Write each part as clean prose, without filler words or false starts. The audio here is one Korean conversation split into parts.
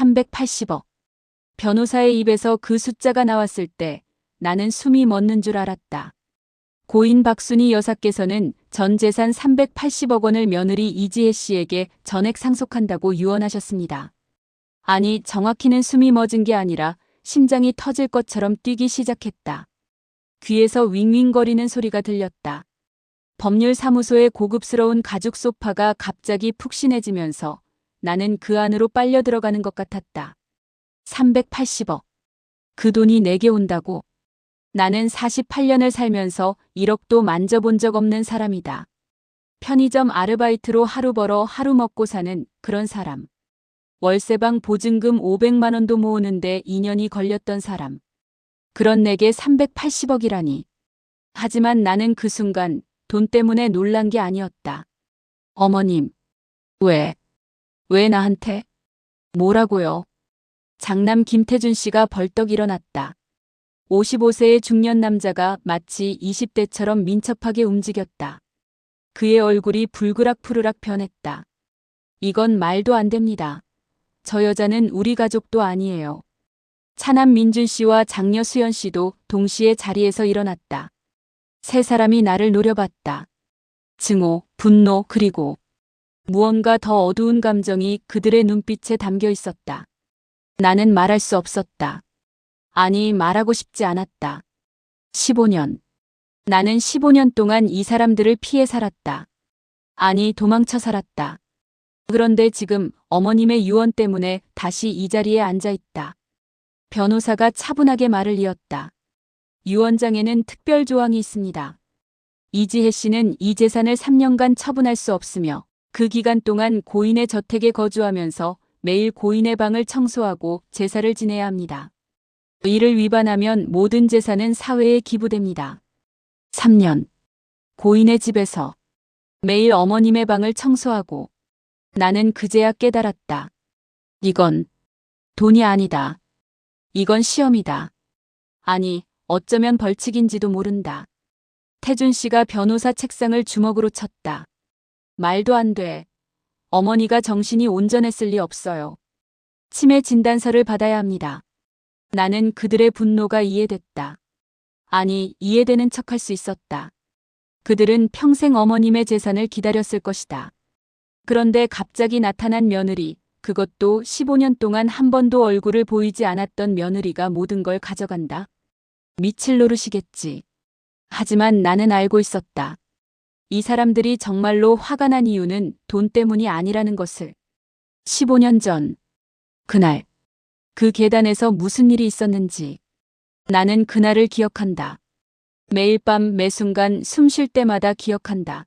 380억. 변호사의 입에서 그 숫자가 나왔을 때 나는 숨이 멎는 줄 알았다. 고인 박순희 여사께서는 전 재산 380억 원을 며느리 이지혜 씨에게 전액 상속한다고 유언하셨습니다. 아니, 정확히는 숨이 멎은 게 아니라 심장이 터질 것처럼 뛰기 시작했다. 귀에서 윙윙거리는 소리가 들렸다. 법률사무소의 고급스러운 가죽 소파가 갑자기 푹신해지면서 나는 그 안으로 빨려 들어가는 것 같았다. 380억. 그 돈이 내게 온다고. 나는 48년을 살면서 1억도 만져본 적 없는 사람이다. 편의점 아르바이트로 하루 벌어 하루 먹고 사는 그런 사람. 월세방 보증금 500만 원도 모으는데 2년이 걸렸던 사람. 그런 내게 380억이라니. 하지만 나는 그 순간 돈 때문에 놀란 게 아니었다. 어머님. 왜 나한테? 뭐라고요? 장남 김태준 씨가 벌떡 일어났다. 55세의 중년 남자가 마치 20대처럼 민첩하게 움직였다. 그의 얼굴이 불그락푸르락 변했다. 이건 말도 안 됩니다. 저 여자는 우리 가족도 아니에요. 차남 민준 씨와 장녀 수연 씨도 동시에 자리에서 일어났다. 세 사람이 나를 노려봤다. 증오, 분노, 그리고 무언가 더 어두운 감정이 그들의 눈빛에 담겨 있었다. 나는 말할 수 없었다. 아니, 말하고 싶지 않았다. 15년. 나는 15년 동안 이 사람들을 피해 살았다. 아니, 도망쳐 살았다. 그런데 지금 어머님의 유언 때문에 다시 이 자리에 앉아 있다. 변호사가 차분하게 말을 이었다. 유언장에는 특별 조항이 있습니다. 이지혜 씨는 이 재산을 3년간 처분할 수 없으며 그 기간 동안 고인의 저택에 거주하면서 매일 고인의 방을 청소하고 제사를 지내야 합니다. 이를 위반하면 모든 재산은 사회에 기부됩니다. 3년. 고인의 집에서 매일 어머님의 방을 청소하고. 나는 그제야 깨달았다. 이건 돈이 아니다. 이건 시험이다. 아니, 어쩌면 벌칙인지도 모른다. 태준 씨가 변호사 책상을 주먹으로 쳤다. 말도 안 돼. 어머니가 정신이 온전했을 리 없어요. 치매 진단서를 받아야 합니다. 나는 그들의 분노가 이해됐다. 아니, 이해되는 척할 수 있었다. 그들은 평생 어머님의 재산을 기다렸을 것이다. 그런데 갑자기 나타난 며느리, 그것도 15년 동안 한 번도 얼굴을 보이지 않았던 며느리가 모든 걸 가져간다. 미칠 노릇이겠지. 하지만 나는 알고 있었다. 이 사람들이 정말로 화가 난 이유는 돈 때문이 아니라는 것을. 15년 전. 그날. 그 계단에서 무슨 일이 있었는지. 나는 그날을 기억한다. 매일 밤 매 순간 숨 쉴 때마다 기억한다.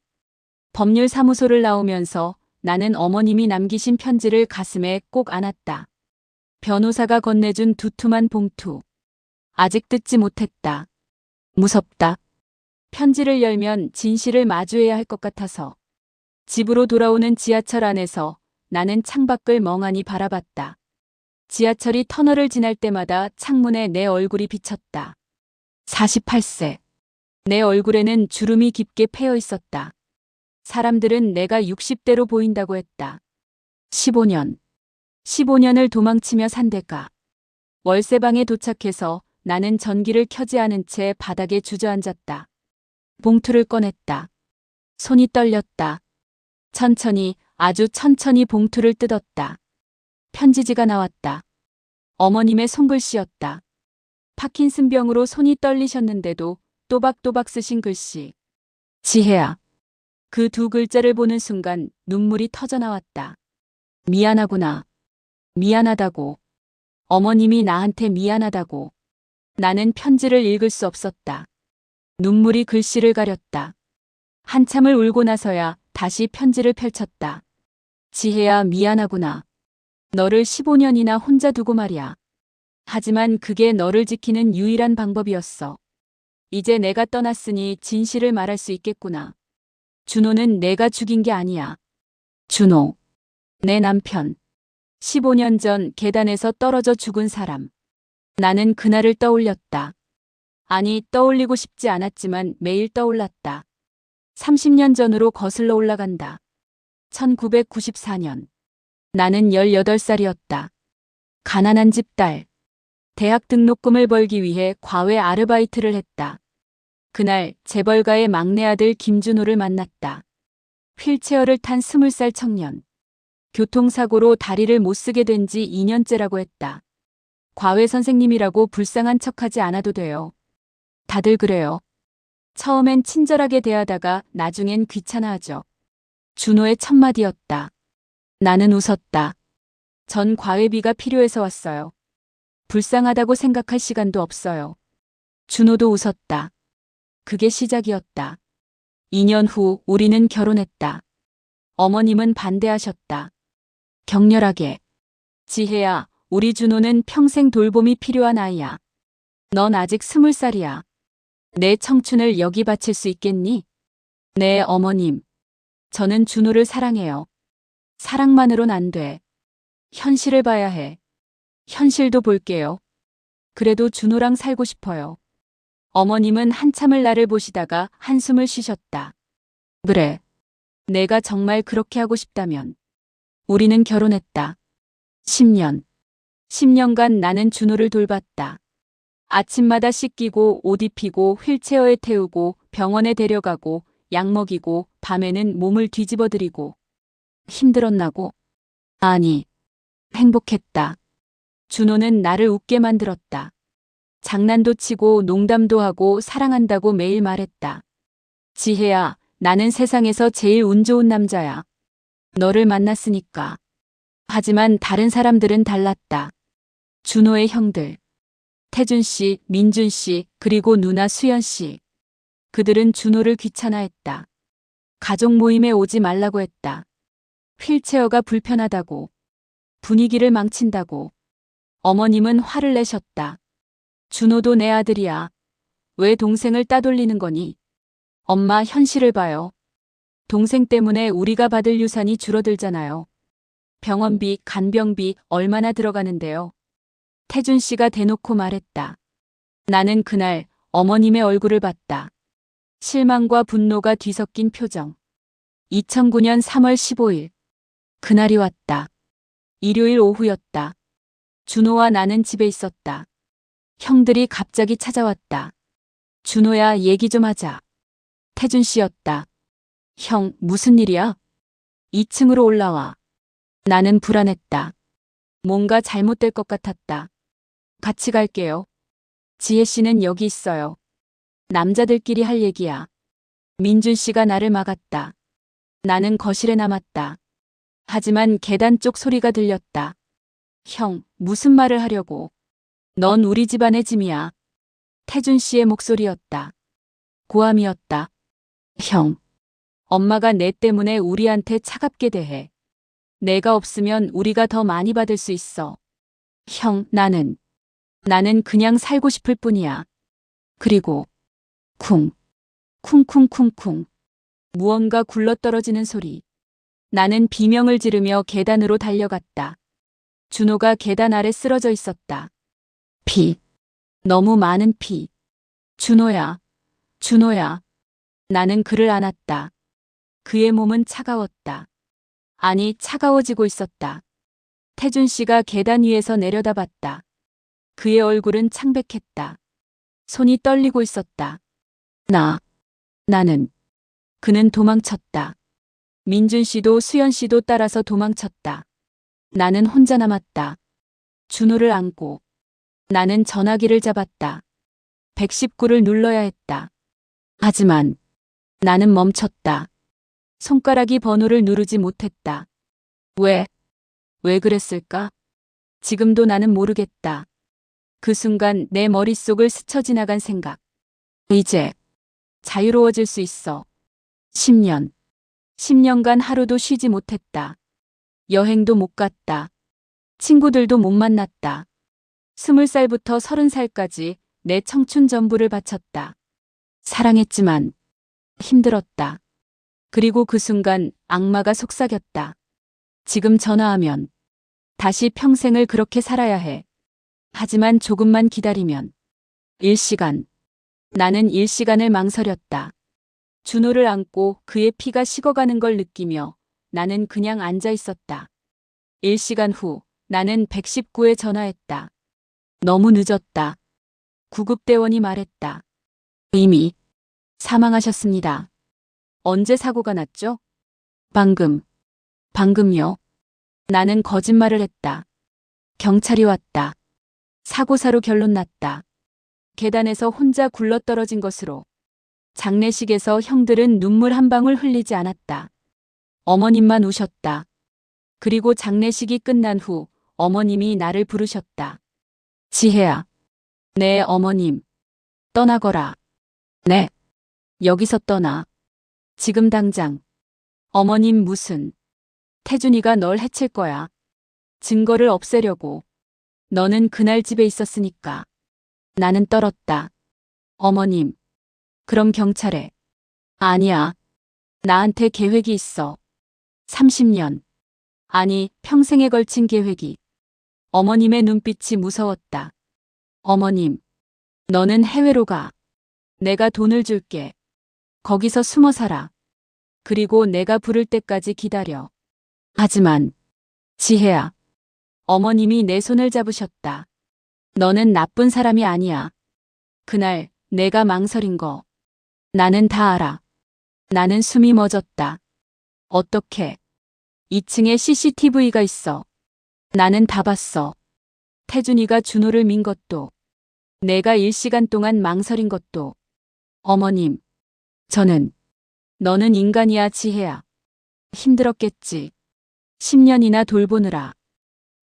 법률사무소를 나오면서 나는 어머님이 남기신 편지를 가슴에 꼭 안았다. 변호사가 건네준 두툼한 봉투. 아직 뜯지 못했다. 무섭다. 편지를 열면 진실을 마주해야 할 것 같아서. 집으로 돌아오는 지하철 안에서 나는 창밖을 멍하니 바라봤다. 지하철이 터널을 지날 때마다 창문에 내 얼굴이 비쳤다. 48세. 내 얼굴에는 주름이 깊게 패여 있었다. 사람들은 내가 60대로 보인다고 했다. 15년. 15년을 도망치며 산 대가. 월세방에 도착해서 나는 전기를 켜지 않은 채 바닥에 주저앉았다. 봉투를 꺼냈다. 손이 떨렸다. 천천히, 아주 천천히 봉투를 뜯었다. 편지지가 나왔다. 어머님의 손글씨였다. 파킨슨병으로 손이 떨리셨는데도 또박또박 쓰신 글씨. 지혜야. 그 두 글자를 보는 순간 눈물이 터져나왔다. 미안하구나. 미안하다고. 어머님이 나한테 미안하다고. 나는 편지를 읽을 수 없었다. 눈물이 글씨를 가렸다. 한참을 울고 나서야 다시 편지를 펼쳤다. 지혜야, 미안하구나. 너를 15년이나 혼자 두고 말이야. 하지만 그게 너를 지키는 유일한 방법이었어. 이제 내가 떠났으니 진실을 말할 수 있겠구나. 준호는 내가 죽인 게 아니야. 준호. 내 남편. 15년 전 계단에서 떨어져 죽은 사람. 나는 그날을 떠올렸다. 아니, 떠올리고 싶지 않았지만 매일 떠올랐다. 30년 전으로 거슬러 올라간다. 1994년. 나는 18살이었다. 가난한 집 딸. 대학 등록금을 벌기 위해 과외 아르바이트를 했다. 그날 재벌가의 막내 아들 김준호를 만났다. 휠체어를 탄 20살 청년. 교통사고로 다리를 못 쓰게 된 지 2년째라고 했다. 과외 선생님이라고 불쌍한 척하지 않아도 돼요. 다들 그래요. 처음엔 친절하게 대하다가 나중엔 귀찮아하죠. 준호의 첫마디였다. 나는 웃었다. 전 과외비가 필요해서 왔어요. 불쌍하다고 생각할 시간도 없어요. 준호도 웃었다. 그게 시작이었다. 2년 후 우리는 결혼했다. 어머님은 반대하셨다. 격렬하게. 지혜야, 우리 준호는 평생 돌봄이 필요한 아이야. 넌 아직 20살이야. 내 청춘을 여기 바칠 수 있겠니? 네, 어머님. 저는 준호를 사랑해요. 사랑만으론 안 돼. 현실을 봐야 해. 현실도 볼게요. 그래도 준호랑 살고 싶어요. 어머님은 한참을 나를 보시다가 한숨을 쉬셨다. 그래. 내가 정말 그렇게 하고 싶다면. 우리는 결혼했다. 10년. 10년간 나는 준호를 돌봤다. 아침마다 씻기고 옷 입히고 휠체어에 태우고 병원에 데려가고 약 먹이고 밤에는 몸을 뒤집어드리고. 힘들었나고? 아니, 행복했다. 준호는 나를 웃게 만들었다. 장난도 치고 농담도 하고 사랑한다고 매일 말했다. 지혜야, 나는 세상에서 제일 운 좋은 남자야. 너를 만났으니까. 하지만 다른 사람들은 달랐다. 준호의 형들. 태준 씨, 민준 씨, 그리고 누나 수연 씨. 그들은 준호를 귀찮아했다. 가족 모임에 오지 말라고 했다. 휠체어가 불편하다고. 분위기를 망친다고. 어머님은 화를 내셨다. 준호도 내 아들이야. 왜 동생을 따돌리는 거니? 엄마, 현실을 봐요. 동생 때문에 우리가 받을 유산이 줄어들잖아요. 병원비, 간병비 얼마나 들어가는데요. 태준 씨가 대놓고 말했다. 나는 그날 어머님의 얼굴을 봤다. 실망과 분노가 뒤섞인 표정. 2009년 3월 15일. 그날이 왔다. 일요일 오후였다. 준호와 나는 집에 있었다. 형들이 갑자기 찾아왔다. 준호야, 얘기 좀 하자. 태준 씨였다. 형, 무슨 일이야? 2층으로 올라와. 나는 불안했다. 뭔가 잘못될 것 같았다. 같이 갈게요. 지혜 씨는 여기 있어요. 남자들끼리 할 얘기야. 민준 씨가 나를 막았다. 나는 거실에 남았다. 하지만 계단 쪽 소리가 들렸다. 형, 무슨 말을 하려고. 넌 우리 집안의 짐이야. 태준 씨의 목소리였다. 고함이었다. 형, 엄마가 내 때문에 우리한테 차갑게 대해. 내가 없으면 우리가 더 많이 받을 수 있어. 형, 나는 그냥 살고 싶을 뿐이야. 그리고 쿵, 쿵쿵쿵쿵. 무언가 굴러떨어지는 소리. 나는 비명을 지르며 계단으로 달려갔다. 준호가 계단 아래 쓰러져 있었다. 피. 너무 많은 피. 준호야. 준호야. 나는 그를 안았다. 그의 몸은 차가웠다. 아니, 차가워지고 있었다. 태준 씨가 계단 위에서 내려다봤다. 그의 얼굴은 창백했다. 손이 떨리고 있었다. 나는. 그는 도망쳤다. 민준 씨도 수연 씨도 따라서 도망쳤다. 나는 혼자 남았다. 준호를 안고. 나는 전화기를 잡았다. 119를 눌러야 했다. 하지만 나는 멈췄다. 손가락이 번호를 누르지 못했다. 왜 그랬을까? 지금도 나는 모르겠다. 그 순간 내 머릿속을 스쳐 지나간 생각. 이제 자유로워질 수 있어. 10년간 하루도 쉬지 못했다. 여행도 못 갔다. 친구들도 못 만났다. 20살부터 30살까지 내 청춘 전부를 바쳤다. 사랑했지만 힘들었다. 그리고 그 순간 악마가 속삭였다. 지금 전화하면 다시 평생을 그렇게 살아야 해. 하지만 조금만 기다리면. 일시간. 나는 일시간을 망설였다. 준호를 안고 그의 피가 식어가는 걸 느끼며 나는 그냥 앉아 있었다. 일시간 후 나는 119에 전화했다. 너무 늦었다. 구급대원이 말했다. 이미 사망하셨습니다. 언제 사고가 났죠? 방금요. 나는 거짓말을 했다. 경찰이 왔다. 사고사로 결론 났다. 계단에서 혼자 굴러떨어진 것으로. 장례식에서 형들은 눈물 한 방울 흘리지 않았다. 어머님만 우셨다. 그리고 장례식이 끝난 후 어머님이 나를 부르셨다. 지혜야. 네, 어머님. 떠나거라. 네. 여기서 떠나. 지금 당장. 어머님 무슨. 태준이가 널 해칠 거야. 증거를 없애려고. 너는 그날 집에 있었으니까. 나는 떨었다. 어머님. 그럼 경찰에. 아니야. 나한테 계획이 있어. 30년. 아니, 평생에 걸친 계획이. 어머님의 눈빛이 무서웠다. 어머님. 너는 해외로 가. 내가 돈을 줄게. 거기서 숨어 살아. 그리고 내가 부를 때까지 기다려. 하지만, 지혜야. 어머님이 내 손을 잡으셨다. 너는 나쁜 사람이 아니야. 그날 내가 망설인 거. 나는 다 알아. 나는 숨이 멎었다. 어떻게? 2층에 CCTV가 있어. 나는 다 봤어. 태준이가 준호를 민 것도. 내가 1시간 동안 망설인 것도. 어머님. 너는 인간이야, 지혜야. 힘들었겠지. 10년이나 돌보느라.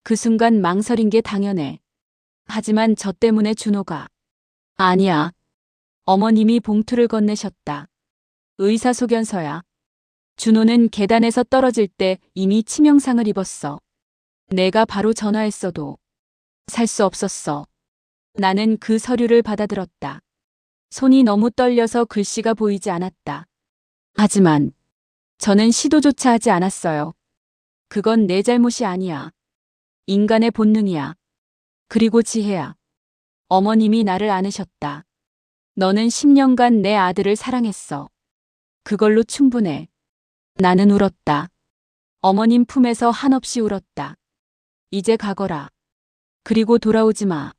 그 순간 망설인 게 당연해. 하지만 저 때문에 준호가. 아니야. 어머님이 봉투를 건네셨다. 의사소견서야. 준호는 계단에서 떨어질 때 이미 치명상을 입었어. 내가 바로 전화했어도 살 수 없었어. 나는 그 서류를 받아들었다. 손이 너무 떨려서 글씨가 보이지 않았다. 하지만 저는 시도조차 하지 않았어요. 그건 내 잘못이 아니야. 인간의 본능이야. 그리고 지혜야. 어머님이 나를 안으셨다. 너는 10년간 내 아들을 사랑했어. 그걸로 충분해. 나는 울었다. 어머님 품에서 한없이 울었다. 이제 가거라. 그리고 돌아오지 마.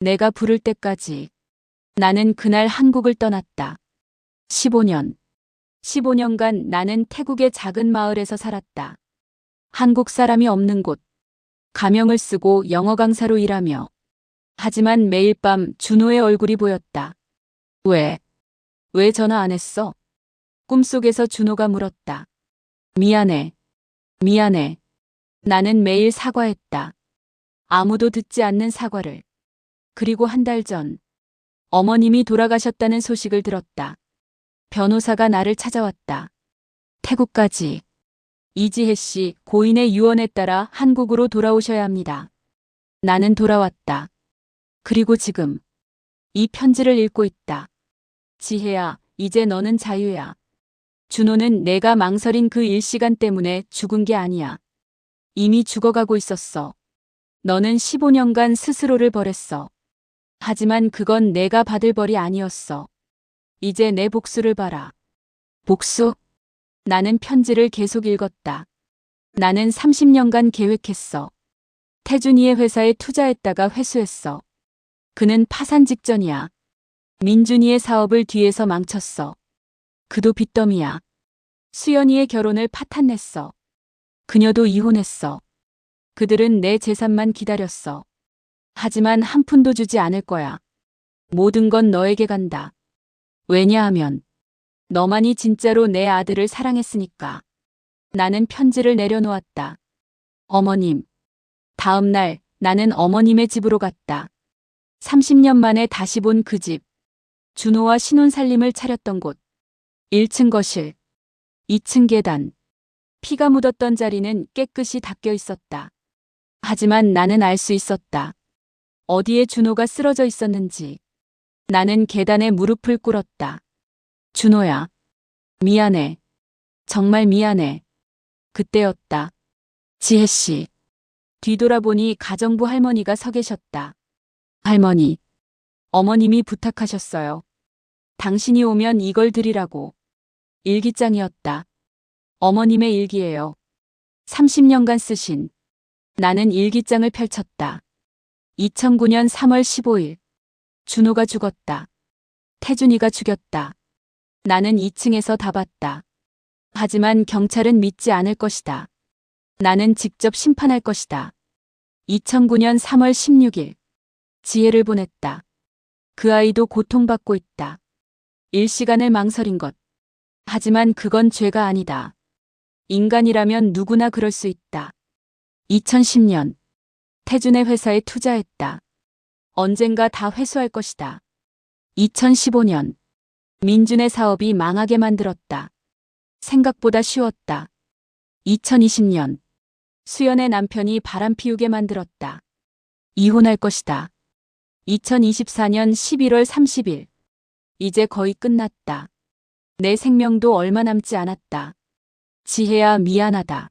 내가 부를 때까지. 나는 그날 한국을 떠났다. 15년간 나는 태국의 작은 마을에서 살았다. 한국 사람이 없는 곳. 가명을 쓰고 영어 강사로 일하며. 하지만 매일 밤 준호의 얼굴이 보였다. 왜 전화 안 했어? 꿈속에서 준호가 물었다. 미안해. 나는 매일 사과했다. 아무도 듣지 않는 사과를. 그리고 한 달 전, 어머님이 돌아가셨다는 소식을 들었다. 변호사가 나를 찾아왔다. 태국까지. 이지혜 씨 고인의 유언에 따라 한국으로 돌아오셔야 합니다. 나는 돌아왔다. 그리고 지금 이 편지를 읽고 있다. 지혜야, 이제 너는 자유야. 준호는 내가 망설인 그 1시간 때문에 죽은 게 아니야. 이미 죽어가고 있었어. 너는 15년간 스스로를 버렸어. 하지만 그건 내가 받을 벌이 아니었어. 이제 내 복수를 봐라. 복수? 나는 편지를 계속 읽었다. 나는 30년간 계획했어. 태준이의 회사에 투자했다가 회수했어. 그는 파산 직전이야. 민준이의 사업을 뒤에서 망쳤어. 그도 빚더미야. 수연이의 결혼을 파탄냈어. 그녀도 이혼했어. 그들은 내 재산만 기다렸어. 하지만 한 푼도 주지 않을 거야. 모든 건 너에게 간다. 왜냐하면 너만이 진짜로 내 아들을 사랑했으니까. 나는 편지를 내려놓았다. 어머님. 다음 날 나는 어머님의 집으로 갔다. 30년 만에 다시 본 그 집. 준호와 신혼살림을 차렸던 곳. 1층 거실. 2층 계단. 피가 묻었던 자리는 깨끗이 닦여 있었다. 하지만 나는 알 수 있었다. 어디에 준호가 쓰러져 있었는지. 나는 계단에 무릎을 꿇었다. 준호야. 미안해. 정말 미안해. 그때였다. 지혜씨. 뒤돌아보니 가정부 할머니가 서 계셨다. 할머니. 어머님이 부탁하셨어요. 당신이 오면 이걸 드리라고. 일기장이었다. 어머님의 일기예요. 30년간 쓰신. 나는 일기장을 펼쳤다. 2009년 3월 15일. 준호가 죽었다. 태준이가 죽였다. 나는 2층에서 다 봤다. 하지만 경찰은 믿지 않을 것이다. 나는 직접 심판할 것이다. 2009년 3월 16일. 지혜를 보냈다. 그 아이도 고통받고 있다. 일시간을 망설인 것. 하지만 그건 죄가 아니다. 인간이라면 누구나 그럴 수 있다. 2010년. 태준의 회사에 투자했다. 언젠가 다 회수할 것이다. 2015년. 민준의 사업이 망하게 만들었다. 생각보다 쉬웠다. 2020년. 수연의 남편이 바람 피우게 만들었다. 이혼할 것이다. 2024년 11월 30일. 이제 거의 끝났다. 내 생명도 얼마 남지 않았다. 지혜야, 미안하다.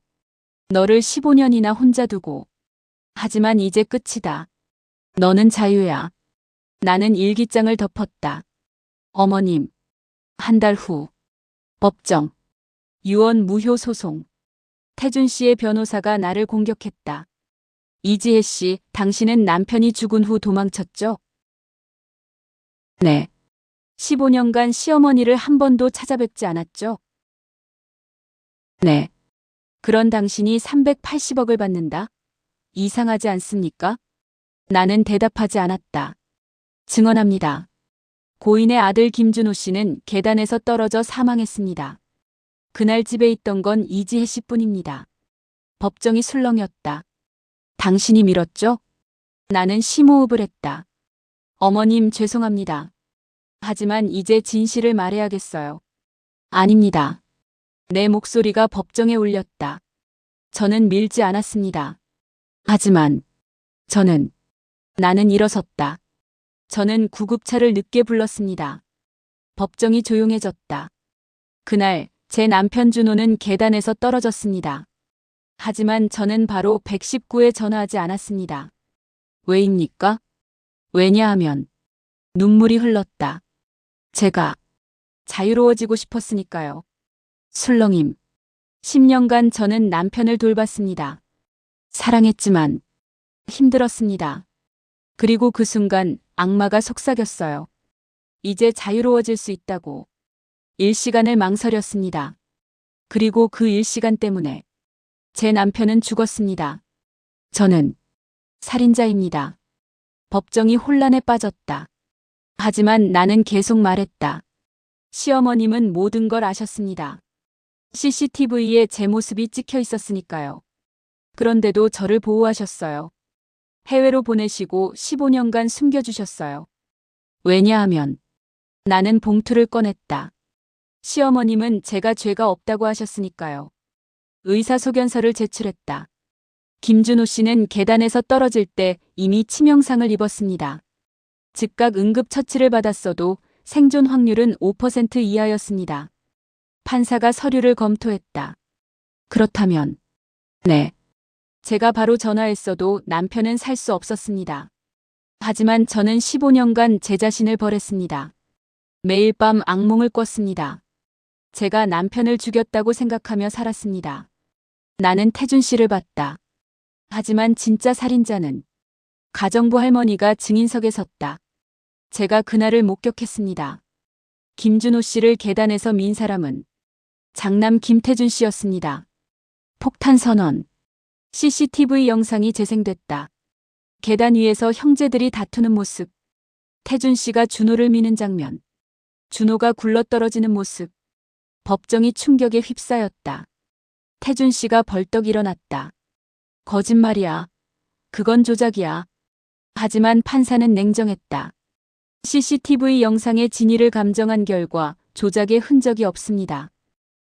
너를 15년이나 혼자 두고. 하지만 이제 끝이다. 너는 자유야. 나는 일기장을 덮었다. 어머님. 한 달 후. 법정. 유언 무효 소송. 태준 씨의 변호사가 나를 공격했다. 이지혜 씨, 당신은 남편이 죽은 후 도망쳤죠? 네. 15년간 시어머니를 한 번도 찾아뵙지 않았죠? 네. 그런 당신이 380억을 받는다? 이상하지 않습니까? 나는 대답하지 않았다. 증언합니다. 고인의 아들 김준호 씨는 계단에서 떨어져 사망했습니다. 그날 집에 있던 건 이지혜 씨뿐입니다. 법정이 술렁였다. 당신이 밀었죠? 나는 심호흡을 했다. 어머님, 죄송합니다. 하지만 이제 진실을 말해야겠어요. 아닙니다. 내 목소리가 법정에 울렸다. 저는 밀지 않았습니다. 하지만 나는 일어섰다. 저는 구급차를 늦게 불렀습니다. 법정이 조용해졌다. 그날 제 남편 준호는 계단에서 떨어졌습니다. 하지만 저는 바로 119에 전화하지 않았습니다. 왜입니까? 왜냐하면 눈물이 흘렀다. 제가 자유로워지고 싶었으니까요. 술렁임. 10년간 저는 남편을 돌봤습니다. 사랑했지만 힘들었습니다. 그리고 그 순간 악마가 속삭였어요. 이제 자유로워질 수 있다고. 일시간을 망설였습니다. 그리고 그 일시간 때문에 제 남편은 죽었습니다. 저는 살인자입니다. 법정이 혼란에 빠졌다. 하지만 나는 계속 말했다. 시어머님은 모든 걸 아셨습니다. CCTV에 제 모습이 찍혀 있었으니까요. 그런데도 저를 보호하셨어요. 해외로 보내시고 15년간 숨겨주셨어요. 왜냐하면 나는 봉투를 꺼냈다. 시어머님은 제가 죄가 없다고 하셨으니까요. 의사소견서를 제출했다. 김준호 씨는 계단에서 떨어질 때 이미 치명상을 입었습니다. 즉각 응급처치를 받았어도 생존 확률은 5% 이하였습니다. 판사가 서류를 검토했다. 그렇다면, 네. 제가 바로 전화했어도 남편은 살 수 없었습니다. 하지만 저는 15년간 제 자신을 벌했습니다. 매일 밤 악몽을 꿨습니다. 제가 남편을 죽였다고 생각하며 살았습니다. 나는 태준 씨를 봤다. 하지만 진짜 살인자는 가정부 할머니가 증인석에 섰다. 제가 그날을 목격했습니다. 김준호 씨를 계단에서 민 사람은 장남 김태준 씨였습니다. 폭탄 선언. CCTV 영상이 재생됐다. 계단 위에서 형제들이 다투는 모습. 태준 씨가 준호를 미는 장면. 준호가 굴러떨어지는 모습. 법정이 충격에 휩싸였다. 태준 씨가 벌떡 일어났다. 거짓말이야. 그건 조작이야. 하지만 판사는 냉정했다. CCTV 영상의 진위를 감정한 결과 조작의 흔적이 없습니다.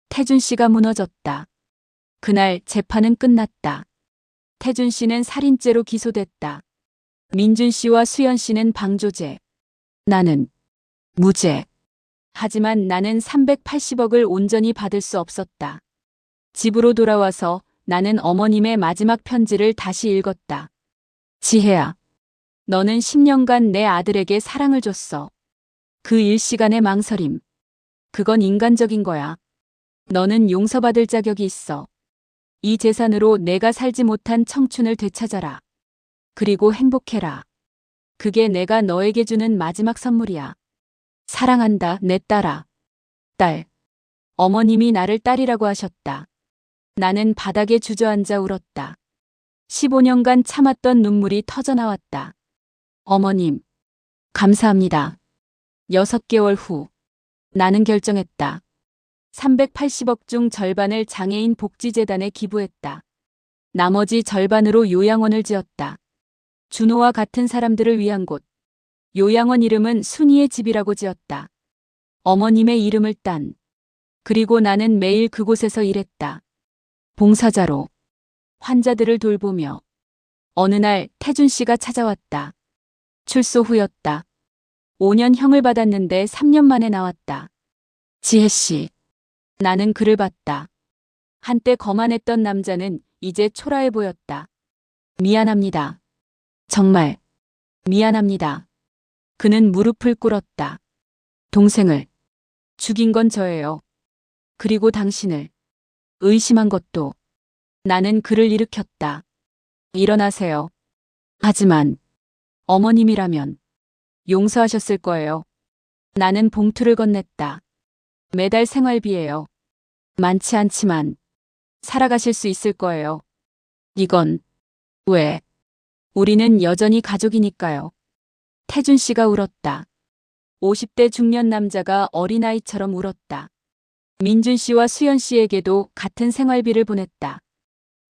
태준 씨가 무너졌다. 그날 재판은 끝났다. 태준 씨는 살인죄로 기소됐다. 민준 씨와 수연 씨는 방조죄. 나는 무죄. 하지만 나는 380억을 온전히 받을 수 없었다. 집으로 돌아와서 나는 어머님의 마지막 편지를 다시 읽었다. 지혜야, 너는 10년간 내 아들에게 사랑을 줬어. 그 일시간의 망설임. 그건 인간적인 거야. 너는 용서받을 자격이 있어. 이 재산으로 내가 살지 못한 청춘을 되찾아라. 그리고 행복해라. 그게 내가 너에게 주는 마지막 선물이야. 사랑한다, 내 딸아. 딸. 어머님이 나를 딸이라고 하셨다. 나는 바닥에 주저앉아 울었다. 15년간 참았던 눈물이 터져나왔다. 어머님, 감사합니다. 6개월 후, 나는 결정했다. 380억 중 절반을 장애인 복지재단에 기부했다. 나머지 절반으로 요양원을 지었다. 준호와 같은 사람들을 위한 곳. 요양원 이름은 순이의 집이라고 지었다. 어머님의 이름을 딴. 그리고 나는 매일 그곳에서 일했다. 봉사자로. 환자들을 돌보며. 어느 날 태준 씨가 찾아왔다. 출소 후였다. 5년 형을 받았는데 3년 만에 나왔다. 지혜 씨. 나는 그를 봤다. 한때 거만했던 남자는 이제 초라해 보였다. 미안합니다. 정말 미안합니다. 그는 무릎을 꿇었다. 동생을 죽인 건 저예요. 그리고 당신을 의심한 것도. 나는 그를 일으켰다. 일어나세요. 하지만 어머님이라면 용서하셨을 거예요. 나는 봉투를 건넸다. 매달 생활비예요. 많지 않지만 살아가실 수 있을 거예요. 이건 왜? 우리는 여전히 가족이니까요. 태준 씨가 울었다. 50대 중년 남자가 어린아이처럼 울었다. 민준 씨와 수연 씨에게도 같은 생활비를 보냈다.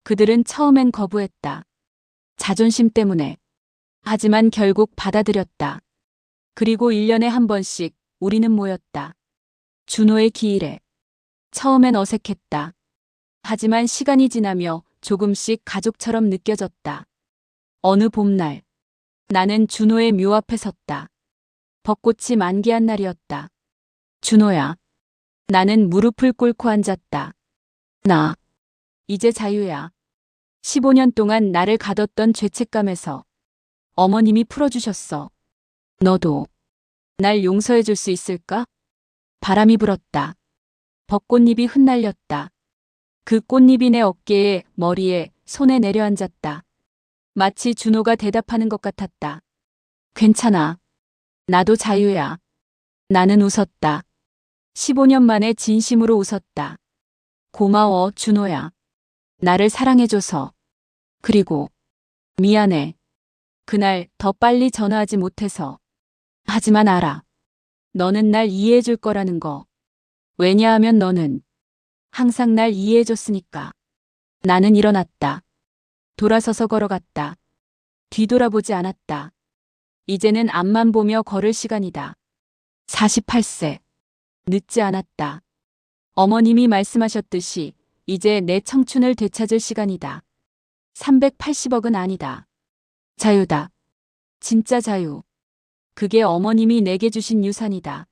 그들은 처음엔 거부했다. 자존심 때문에. 하지만 결국 받아들였다. 그리고 1년에 한 번씩 우리는 모였다. 준호의 기일에. 처음엔 어색했다. 하지만 시간이 지나며 조금씩 가족처럼 느껴졌다. 어느 봄날, 나는 준호의 묘 앞에 섰다. 벚꽃이 만개한 날이었다. 준호야. 나는 무릎을 꿇고 앉았다. 나, 이제 자유야. 15년 동안 나를 가뒀던 죄책감에서 어머님이 풀어주셨어. 너도 날 용서해 줄 수 있을까? 바람이 불었다. 벚꽃잎이 흩날렸다. 그 꽃잎이 내 어깨에, 머리에, 손에 내려앉았다. 마치 준호가 대답하는 것 같았다. 괜찮아. 나도 자유야. 나는 웃었다. 15년 만에 진심으로 웃었다. 고마워, 준호야. 나를 사랑해줘서. 그리고 미안해. 그날 더 빨리 전화하지 못해서. 하지만 알아. 너는 날 이해해줄 거라는 거. 왜냐하면 너는 항상 날 이해해줬으니까. 나는 일어났다. 돌아서서 걸어갔다. 뒤돌아보지 않았다. 이제는 앞만 보며 걸을 시간이다. 48세. 늦지 않았다. 어머님이 말씀하셨듯이 이제 내 청춘을 되찾을 시간이다. 380억은 아니다. 자유다. 진짜 자유. 그게 어머님이 내게 주신 유산이다.